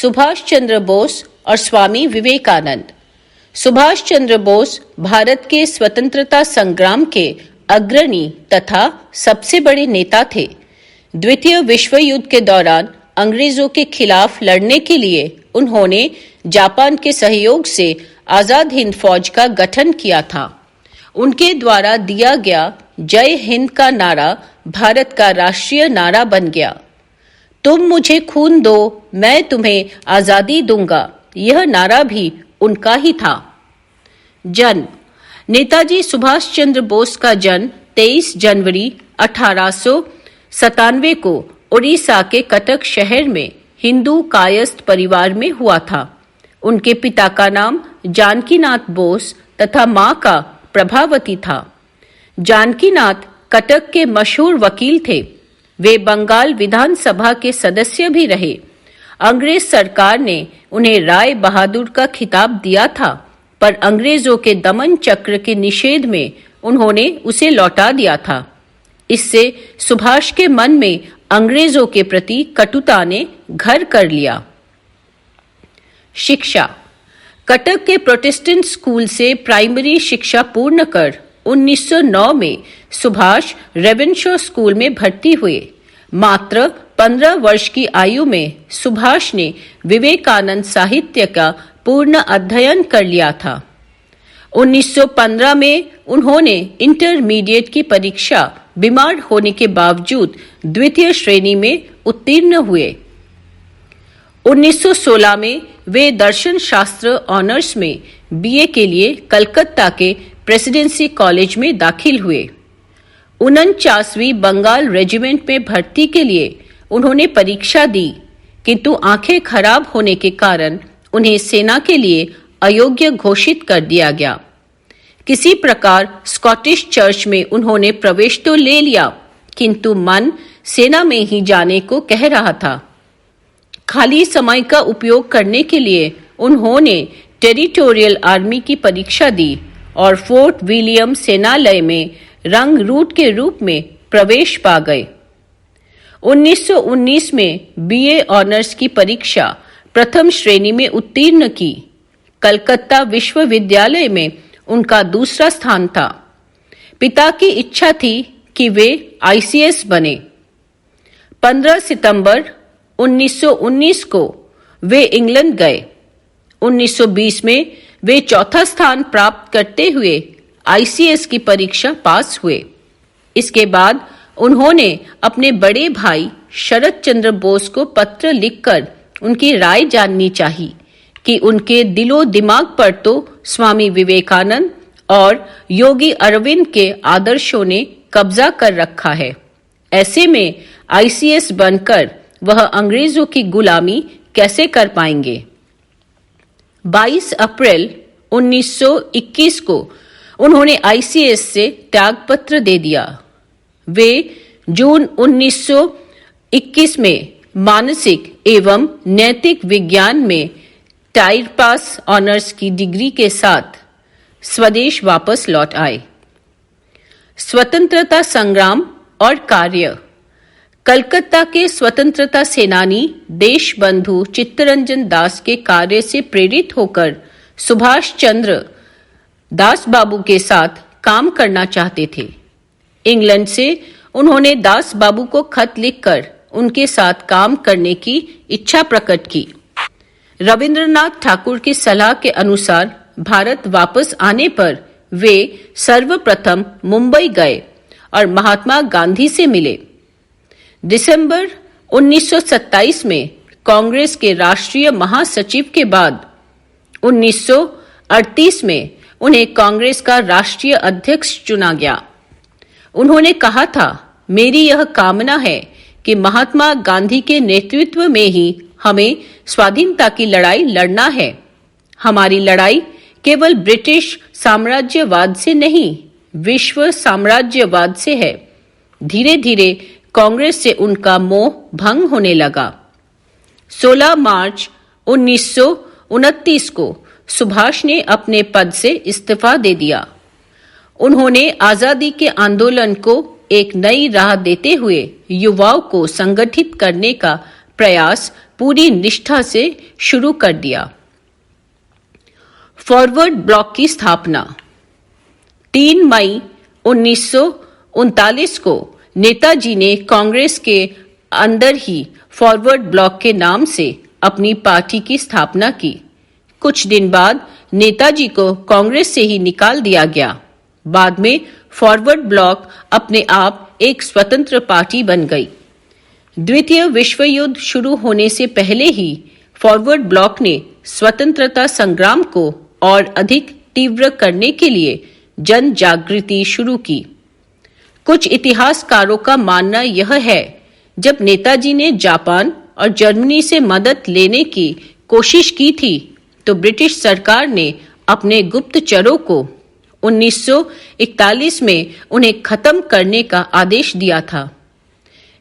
सुभाष चंद्र बोस और स्वामी विवेकानंद। सुभाष चंद्र बोस भारत के स्वतंत्रता संग्राम के अग्रणी तथा सबसे बड़े नेता थे। द्वितीय विश्व युद्ध के दौरान अंग्रेजों के खिलाफ लड़ने के लिए उन्होंने जापान के सहयोग से आजाद हिंद फौज का गठन किया था। उनके द्वारा दिया गया जय हिंद का नारा भारत का राष्ट्रीय नारा बन गया। तुम मुझे खून दो, मैं तुम्हें आजादी दूंगा, यह नारा भी उनका ही था। जन्म: नेताजी सुभाष चंद्र बोस का जन्म 23 जनवरी 1897 को उड़ीसा के कटक शहर में हिंदू कायस्थ परिवार में हुआ था। उनके पिता का नाम जानकीनाथ बोस तथा मां का प्रभावती था। जानकीनाथ कटक के मशहूर वकील थे। वे बंगाल विधानसभा के सदस्य भी रहे। अंग्रेज सरकार ने उन्हें राय बहादुर का खिताब दिया था, पर अंग्रेजों के दमन चक्र के निषेध में उन्होंने उसे लौटा दिया था। इससे सुभाष के मन में अंग्रेजों के प्रति कटुता ने घर कर लिया। शिक्षा: कटक के प्रोटेस्टेंट स्कूल से प्राइमरी शिक्षा पूर्ण कर 1909 में सुभाष रेवेनशॉ स्कूल में भर्ती हुए। मात्र 15 वर्ष की आयु में सुभाष ने विवेकानंद साहित्य का पूर्ण अध्ययन कर लिया था। 1915 में उन्होंने इंटरमीडिएट की परीक्षा बीमार होने के बावजूद द्वितीय श्रेणी में उत्तीर्ण हुए। 1916 में वे दर्शन शास्त्र ऑनर्स में बीए के लिए कलकत्ता के प्रेसिडेंसी कॉलेज में दाखिल हुए। 49वीं बंगाल रेजिमेंट में भर्ती के लिए उन्होंने परीक्षा दी, किंतु आंखें खराब होने के कारण उन्हें सेना के लिए अयोग्य घोषित कर दिया गया। किसी प्रकार स्कॉटिश चर्च में उन्होंने प्रवेश तो ले लिया, किंतु मन सेना में ही जाने को कह रहा था। खाली समय का उपयोग करने के लिए उन्होंने टेरिटोरियल आर्मी की परीक्षा दी और फोर्ट विलियम सेनालय में रंग रूट के रूप में प्रवेश पा गए। 1919 में बीए ऑनर्स की परीक्षा प्रथम श्रेणी में उत्तीर्ण की। कलकत्ता विश्वविद्यालय में उनका दूसरा स्थान था। पिता की इच्छा थी कि वे आईसीएस बने। 15 सितंबर 1919 को वे इंग्लैंड गए। 1920 में वे चौथा स्थान प्राप्त करते हुए आईसीएस की परीक्षा पास हुए। इसके बाद उन्होंने अपने बड़े भाई शरद चंद्र बोस को पत्र लिखकर उनकी राय जाननी चाहिए कि उनके दिलो दिमाग पर तो स्वामी विवेकानंद और योगी अरविंद के आदर्शों ने कब्जा कर रखा है। ऐसे में आईसीएस बनकर वह अंग्रेजों की गुलामी कैसे कर पाएंगे। 22 अप्रैल 1921 को उन्होंने आईसीएस से त्यागपत्र दे दिया। वे जून 1921 में मानसिक एवं नैतिक विज्ञान में टाइर पास ऑनर्स की डिग्री के साथ स्वदेश वापस लौट आए। स्वतंत्रता संग्राम और कार्य: कलकत्ता के स्वतंत्रता सेनानी देशबंधु चित्तरंजन दास के कार्य से प्रेरित होकर सुभाष चंद्र दास बाबू के साथ काम करना चाहते थे। इंग्लैंड से उन्होंने दास बाबू को खत लिखकर उनके साथ काम करने की इच्छा प्रकट की। रविंद्रनाथ ठाकुर की सलाह के अनुसार भारत वापस आने पर वे सर्वप्रथम मुंबई गए और महात्मा गांधी से मिले। दिसंबर 1927 में कांग्रेस के राष्ट्रीय महासचिव के बाद 1938 में उन्हें कांग्रेस का राष्ट्रीय अध्यक्ष चुना गया। उन्होंने कहा था, मेरी यह कामना है कि महात्मा गांधी के नेतृत्व में ही हमें स्वाधीनता की लड़ाई लड़ना है। हमारी लड़ाई केवल ब्रिटिश साम्राज्यवाद से नहीं, विश्व साम्राज्यवाद से है। धीरे धीरे कांग्रेस से उनका मोह भंग होने लगा। 16 मार्च 1929 को सुभाष ने अपने पद से इस्तीफा दे दिया। उन्होंने आजादी के आंदोलन को एक नई राह देते हुए युवाओं को संगठित करने का प्रयास पूरी निष्ठा से शुरू कर दिया। फॉरवर्ड ब्लॉक की स्थापना 3 मई 1939 को नेताजी ने कांग्रेस के अंदर ही फॉरवर्ड ब्लॉक के नाम से अपनी पार्टी की स्थापना की। कुछ दिन बाद नेताजी को कांग्रेस से ही निकाल दिया गया। बाद में फॉरवर्ड ब्लॉक अपने आप एक स्वतंत्र पार्टी बन गई। द्वितीय विश्व युद्ध शुरू होने से पहले ही फॉरवर्ड ब्लॉक ने स्वतंत्रता संग्राम को और अधिक तीव्र करने के लिए जन जागृति शुरू की। कुछ इतिहासकारों का मानना यह है, जब नेताजी ने जापान और जर्मनी से मदद लेने की कोशिश की थी तो ब्रिटिश सरकार ने अपने गुप्तचरों को 1941 में उन्हें खत्म करने का आदेश दिया था।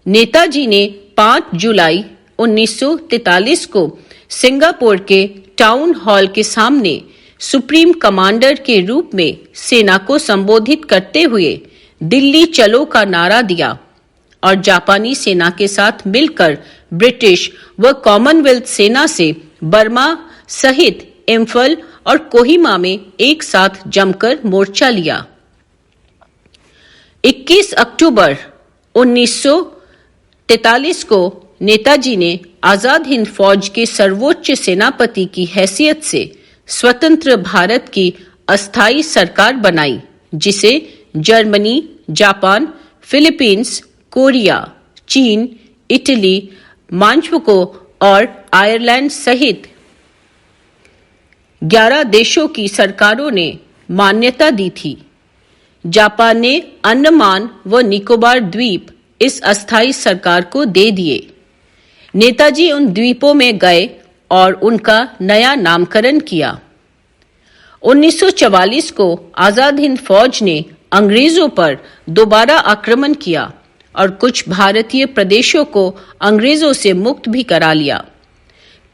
नेताजी ने 5 जुलाई 1943 को सिंगापुर के टाउन हॉल के सामने सुप्रीम कमांडर के रूप में सेना को संबोधित करते हुए दिल्ली चलो का नारा दिया और जापानी सेना के साथ मिलकर ब्रिटिश व कॉमनवेल्थ सेना से बर्मा सहित इम्फल और कोहिमा में एक साथ जमकर मोर्चा लिया। 21 अक्टूबर 1943 को नेताजी ने आजाद हिंद फौज के सर्वोच्च सेनापति की हैसियत से स्वतंत्र भारत की अस्थायी सरकार बनाई, जिसे जर्मनी, जापान, फिलीपींस, कोरिया, चीन, इटली, मांचुको और आयरलैंड सहित 11 देशों की सरकारों ने मान्यता दी थी। जापान ने अंडमान व निकोबार द्वीप इस अस्थायी सरकार को दे दिए। नेताजी उन द्वीपों में गए और उनका नया नामकरण किया। 1944 को आजाद हिंद फौज ने अंग्रेजों पर दोबारा आक्रमण किया और कुछ भारतीय प्रदेशों को अंग्रेजों से मुक्त भी करा लिया।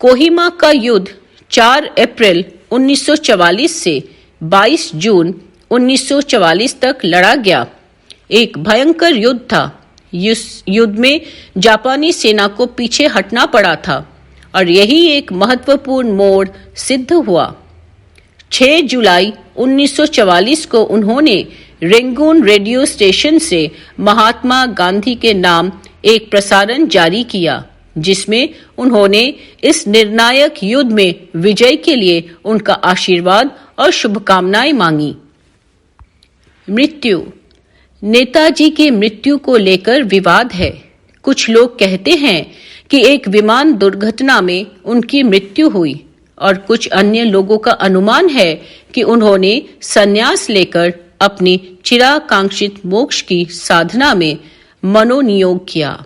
कोहिमा का युद्ध 4 अप्रैल 1944 से 22 जून 1944 तक लड़ा गया। एक भयंकर युद्ध था। इस युद्ध में जापानी सेना को पीछे हटना पड़ा था और यही एक महत्वपूर्ण मोड़ सिद्ध हुआ। 6 जुलाई 1944 को उन्होंने रेंगून रेडियो स्टेशन से महात्मा गांधी के नाम एक प्रसारण जारी किया, जिसमें उन्होंने इस निर्णायक युद्ध में विजय के लिए उनका आशीर्वाद और शुभकामनाएं मांगी। मृत्यु। नेताजी की मृत्यु को लेकर विवाद है। कुछ लोग कहते हैं कि एक विमान दुर्घटना में उनकी मृत्यु हुई और कुछ अन्य लोगों का अनुमान है कि उन्होंने संन्यास लेकर अपनी चिराकांक्षित मोक्ष की साधना में मनोनियोग किया।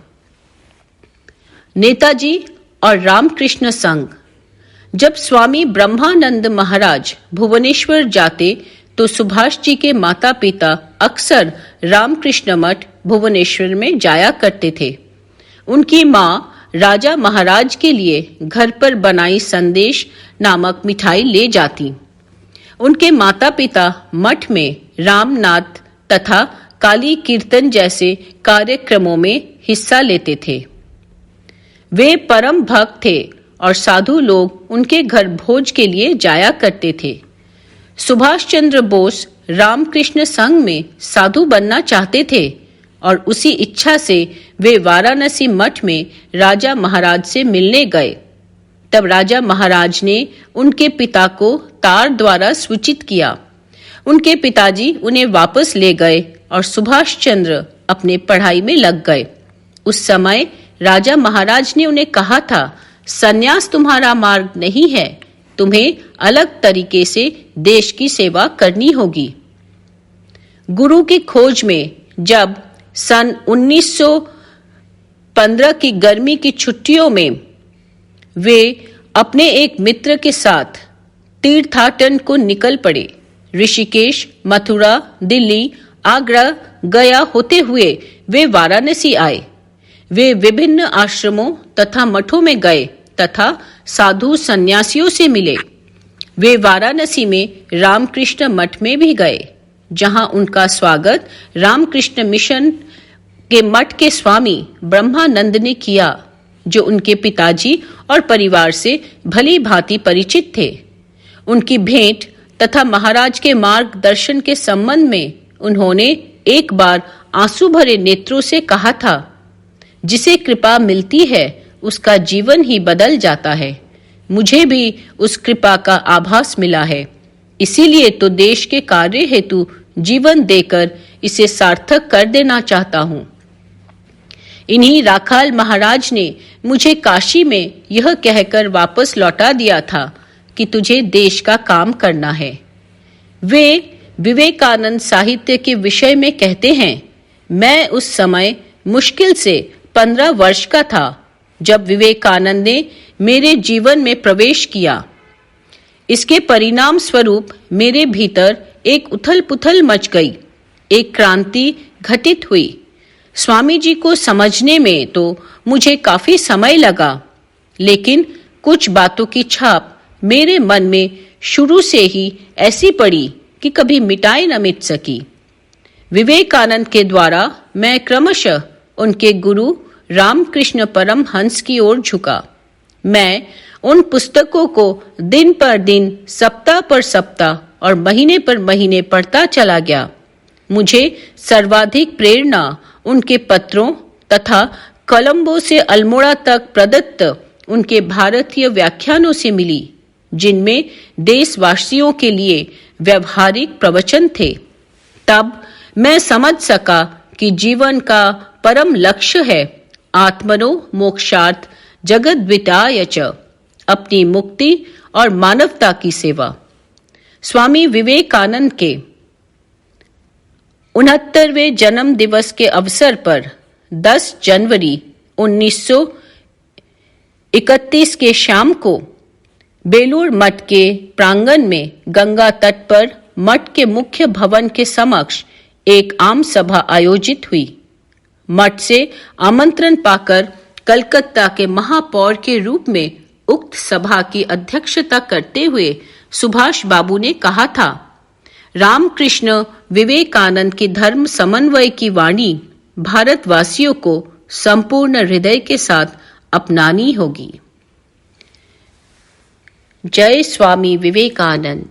नेताजी और रामकृष्ण संघ। जब स्वामी ब्रह्मानंद महाराज भुवनेश्वर जाते तो सुभाष जी के माता पिता अक्सर रामकृष्ण मठ भुवनेश्वर में जाया करते थे। उनकी माँ राजा महाराज के लिए घर पर बनाई संदेश नामक मिठाई ले जाती। उनके माता पिता मठ में रामनाथ तथा काली कीर्तन जैसे कार्यक्रमों में हिस्सा लेते थे। वे परम भक्त थे और साधु लोग उनके घर भोज के लिए जाया करते थे। सुभाष चंद्र बोस रामकृष्ण संघ में साधु बनना चाहते थे और उसी इच्छा से वे वाराणसी मठ में राजा महाराज से मिलने गए। तब राजा महाराज ने उनके पिता को तार द्वारा सूचित किया। उनके पिताजी उन्हें वापस ले गए और सुभाष चंद्र अपने पढ़ाई में लग गए। उस समय राजा महाराज ने उन्हें कहा था, संन्यास तुम्हारा मार्ग नहीं है, तुम्हें अलग तरीके से देश की सेवा करनी होगी। गुरु की खोज में जब सन 1915 की गर्मी की छुट्टियों में वे अपने एक मित्र के साथ तीर्थाटन को निकल पड़े। ऋषिकेश, मथुरा, दिल्ली, आगरा, गया होते हुए वे वाराणसी आए। वे विभिन्न आश्रमों तथा मठों में गए तथा साधु सन्यासियों से मिले। वे वाराणसी में रामकृष्ण मठ में भी गए, जहां उनका स्वागत रामकृष्ण मिशन के मठ के स्वामी ब्रह्मानंद ने किया। जो उनके पिताजी और परिवार से भली भांति परिचित थे। उनकी भेंट तथा महाराज के मार्गदर्शन के संबंध में उन्होंने एक बार आंसू भरे नेत्रों से कहा था, जिसे कृपा मिलती है उसका जीवन ही बदल जाता है। मुझे भी उस कृपा का आभास मिला है, इसीलिए तो देश के कार्य हेतु जीवन देकर इसे सार्थक कर देना चाहता हूँ। इन्हीं राखाल महाराज ने मुझे काशी में यह कहकर वापस लौटा दिया था कि तुझे देश का काम करना है। वे विवेकानंद साहित्य के विषय में कहते हैं, मैं उस समय मुश्किल से 15 वर्ष का था जब विवेकानंद ने मेरे जीवन में प्रवेश किया। इसके परिणाम स्वरूप मेरे भीतर एक उथल पुथल मच गई, एक क्रांति घटित हुई। स्वामी जी को समझने में तो मुझे काफी समय लगा, लेकिन कुछ बातों की छाप मेरे मन में शुरू से ही ऐसी पड़ी कि कभी मिटाई न मिट सकी। विवेकानंद के द्वारा मैं क्रमशः उनके गुरु रामकृष्ण परमहंस की ओर झुका। मैं उन पुस्तकों को दिन पर दिन, सप्ताह पर सप्ताह और महीने पर महीने पढ़ता चला गया। मुझे सर्वाधिक प्रेरणा उनके पत्रों तथा कोलंबो से अल्मोड़ा तक प्रदत्त उनके भारतीय व्याख्यानों से मिली, जिनमें देशवासियों के लिए व्यवहारिक प्रवचन थे। तब मैं समझ सका कि जीवन का परम लक्ष्य है आत्मनो मोक्षार्थ जगद्विताय च, अपनी मुक्ति और मानवता की सेवा। स्वामी विवेकानंद के 69वें जन्म दिवस के अवसर पर 10 जनवरी 1931 के शाम को बेलूर मठ के प्रांगण में गंगा तट पर मठ के मुख्य भवन के समक्ष एक आम सभा आयोजित हुई। मठ से आमंत्रण पाकर कलकत्ता के महापौर के रूप में उक्त सभा की अध्यक्षता करते हुए सुभाष बाबू ने कहा था, रामकृष्ण विवेकानंद की धर्म समन्वय की वाणी भारतवासियों को संपूर्ण हृदय के साथ अपनानी होगी। जय स्वामी विवेकानंद।